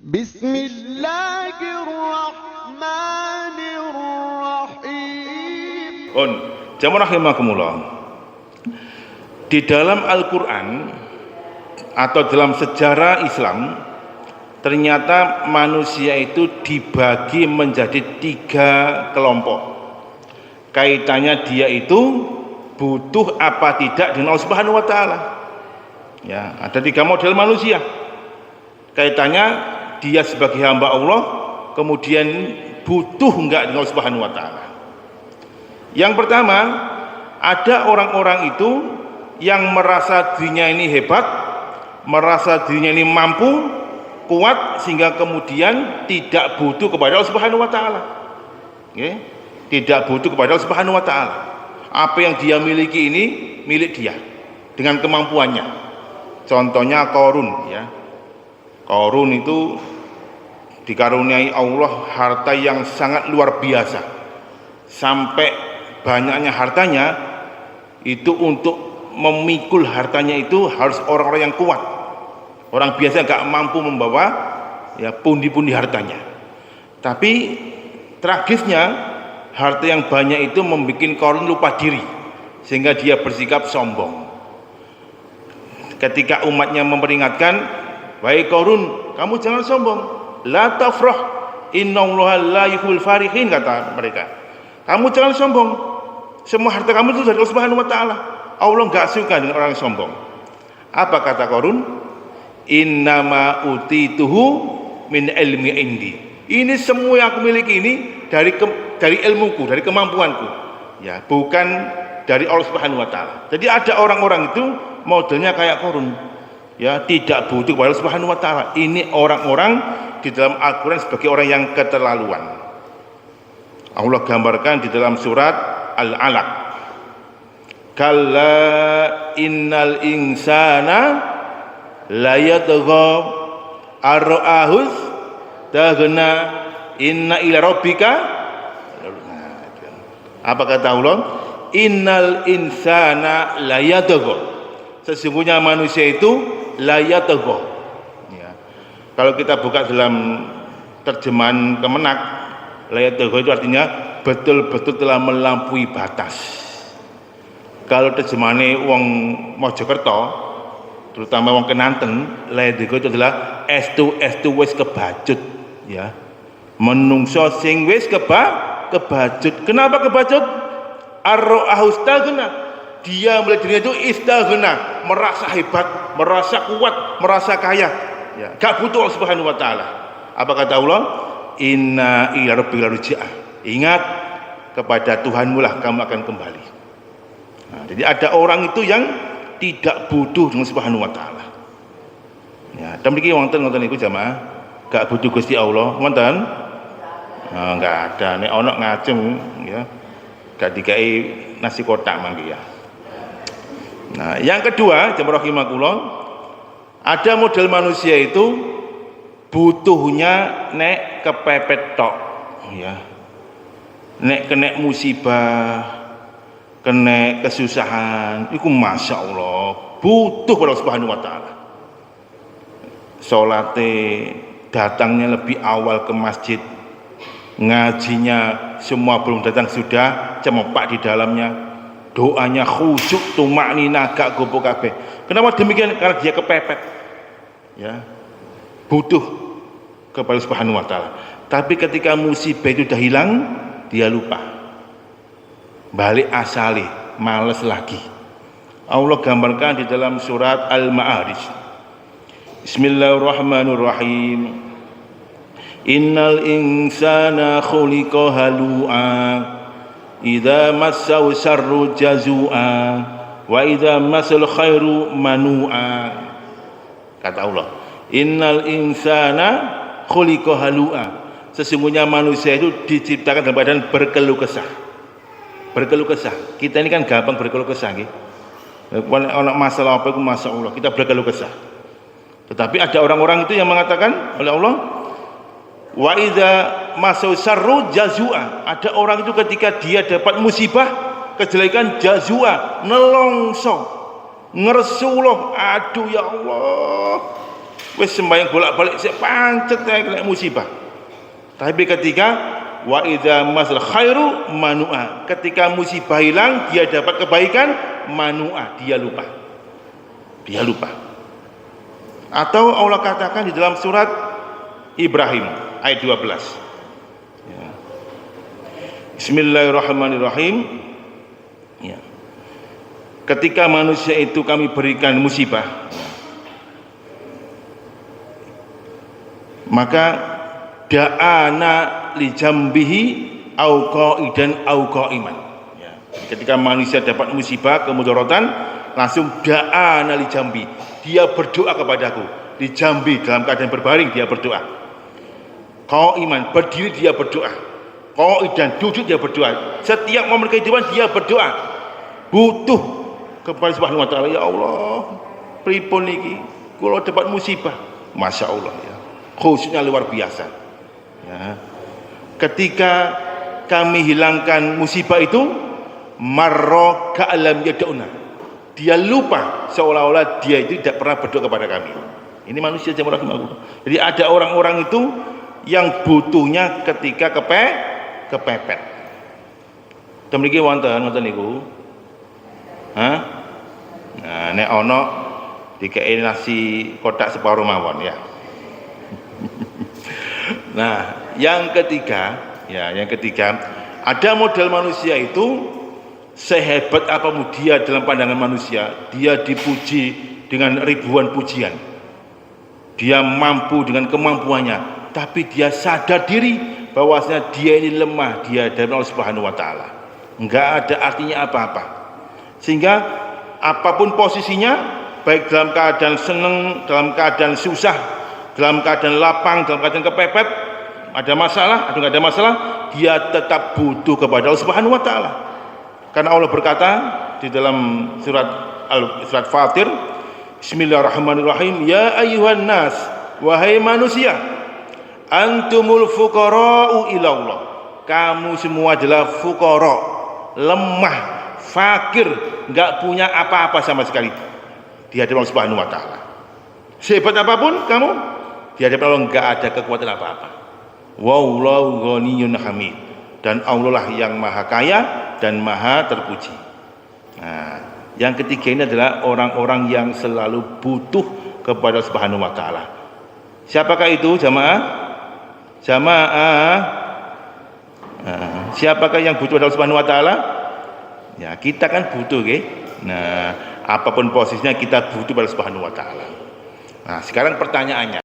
Bismillahirrahmanirrahim. Jamaah rahimakumullah. Di dalam Al-Qur'an atau dalam sejarah Islam, ternyata manusia itu dibagi menjadi 3 kelompok. Kaitannya dia itu butuh apa tidak dengan Allah Subhanahu wa taala. Ya, ada 3 model manusia. Kaitannya dia sebagai hamba Allah, kemudian butuh enggak dengan Allah Subhanahu wa taala. Yang pertama, ada orang-orang itu yang merasa dirinya ini hebat, merasa dirinya ini mampu, kuat, sehingga kemudian tidak butuh kepada Allah Subhanahu wa taala. Okay? Tidak butuh kepada Allah Subhanahu wa taala. Apa yang dia miliki ini milik dia dengan kemampuannya. Contohnya Qarun, ya. Qarun itu dikaruniai Allah harta yang sangat luar biasa, sampai banyaknya hartanya itu untuk memikul hartanya itu harus orang-orang yang kuat. Orang biasa gak mampu membawa ya pundi-pundi hartanya. Tapi tragisnya harta yang banyak itu membuat Qarun lupa diri, sehingga dia bersikap sombong. Ketika umatnya memperingatkan, "Wahai Qarun, kamu jangan sombong. La tafrah, innallaha la yuhibbul farihin," kata mereka. Kamu jangan sombong. Semua harta kamu itu dari Allah Subhanahu wa taala. Allah enggak suka dengan orang yang sombong. Apa kata Qarun? Innama utituhu min ilmi indi. Ini semua yang aku miliki ini dari ilmuku, dari kemampuanku. Ya, bukan dari Allah Subhanahu wa taala. Jadi ada orang-orang itu modelnya kayak Qarun. Ya, tidak butuh kepada Allah Subhanahu wa taala. Ini orang-orang di dalam Al-Qur'an sebagai orang yang keterlaluan. Allah gambarkan di dalam surat Al-Alaq. Kalla innal insana la yatgha ar-ra'ahus taghna inna ila rabbika. Apa kata Allah? Innal insana la yatgha. Sesungguhnya manusia itu la yatgha. Ya. Kalau kita buka dalam terjemahan Kemenak, la yatgha itu artinya betul-betul telah melampaui batas. Kalau terjemahannya wong Mojokerto, terutama wong Kenanten, la yatgha itu adalah estu wis kebacut, ya. Menungso sing wis kebacut. Kenapa kebacut? Ar-ra'ahus taghna. Dia melihat dirinya itu istaghna, merasa hebat, merasa kuat, merasa kaya, ya, gak butuh Allah Subhanahu wa taala. Apa kata Allah? Inna ila rabbika ruj'a. Ingat, kepada Tuhanmu lah kamu akan kembali. Nah, jadi ada orang itu yang tidak butuh dengan Subhanahu wa taala. Ya, dan mriki wonten iku jamaah, gak butuh Gusti Allah, wonten? Nah, enggak ada, nek ana ngajeng ya. Gak dikai nasi kotak mangke ya. Nah, yang kedua, jamaah rahimakumullah, ada model manusia itu butuhnya nek kepepet tok, ya. Nek kena musibah, kena kesusahan, itu masya Allah butuh pada Allah Subhanahu wa taala. Salate datangnya lebih awal ke masjid, ngajinya semua belum datang sudah cemepak di dalamnya. Doanya khusyuk, tumakninah, gak gopo kabeh. Kenapa demikian? Karena dia kepepet, ya, butuh kepada Subhanahu wa taala. Tapi ketika musibah itu sudah hilang, dia lupa, balik asali, males lagi. Allah gambarkan di dalam surat Al-Ma'arij. Bismillahirrahmanirrahim. Innal insana khuliqa halu'a idza massahu syarru jazua wa idza massal khairu manua. Kata Allah, innal insana khuliqa halu'a. Sesungguhnya manusia itu diciptakan dalam badan berkeluh kesah. Berkeluh kesah. Kita ini kan gampang berkeluh kesah nggih. Ono masalah apa itu masyaallah kita berkeluh kesah. Tetapi ada orang-orang itu yang mengatakan oleh Allah, wa idza masau syarru jazua. Ada orang itu ketika dia dapat musibah, kejelekan, jazua, nelongso, ngersuloh, aduh ya Allah, wis sembahyang bolak-balik sik pancet kena musibah. Tapi ketika wa idza masal khairu manua, ketika musibah hilang dia dapat kebaikan, manua, dia lupa. Dia lupa. Atau Allah katakan di dalam surat Ibrahim ayat 12. Ya. Bismillahirrahmanirrahim. Ya. Ketika manusia itu kami berikan musibah, maka da'ana li jambihi au qaidan au qaiman. Ya. Ketika manusia dapat musibah kemudaratan, langsung da'ana li jambi, dia berdoa kepadaku di jambi, dalam keadaan berbaring dia berdoa. Qaiman, berdiri dia berdoa. Qaidan, duduk dia berdoa. Setiap momen kehidupan dia berdoa, butuh kepada Subhanahu wa taala. Ya Allah, pripun niki kula dapat musibah, masya Allah ya, khususnya luar biasa ya. Ketika kami hilangkan musibah itu, marra ka'lam yad'una, dia lupa seolah-olah dia itu tidak pernah berdoa kepada kami. Ini manusia jamaah rahimahullah. Jadi ada orang-orang itu yang butuhnya ketika kepepet. Temriki wonten niku. Hah? Nah, nek ana dikei nasi kotak separuh mawon ya. Nah, yang ketiga, ada model manusia itu sehebat apapun dia dalam pandangan manusia, dia dipuji dengan ribuan pujian. Dia mampu dengan kemampuannya, tapi dia sadar diri bahwasanya dia ini lemah, dia dari Allah Subhanahu wa taala. Enggak ada artinya apa-apa. Sehingga apapun posisinya, baik dalam keadaan senang, dalam keadaan susah, dalam keadaan lapang, dalam keadaan kepepet, ada masalah atau enggak ada masalah, dia tetap butuh kepada Allah Subhanahu wa taala. Karena Allah berkata di dalam surat Fatir, Bismillahirrahmanirrahim, ya ayyuhan nas, wahai manusia, antumul fuqara'u ilallah, kamu semua adalah fuqara, lemah, fakir, enggak punya apa-apa sama sekali di hadapan Allah Subhanahu wa taala. Sehebat apapun kamu, di hadapan Allah enggak ada kekuatan apa-apa. Wallahu ghaniyyun hamid, dan Allah lah yang maha kaya dan maha terpuji. Nah, yang ketiga ini adalah orang-orang yang selalu butuh kepada Subhanahu wa taala. Siapakah itu jamaah? Siapakah yang butuh kepada Subhanahu wa taala? Ya, kita kan butuh, okay? Nah, apapun posisinya kita butuh kepada Subhanahu wa taala. Nah, sekarang pertanyaannya,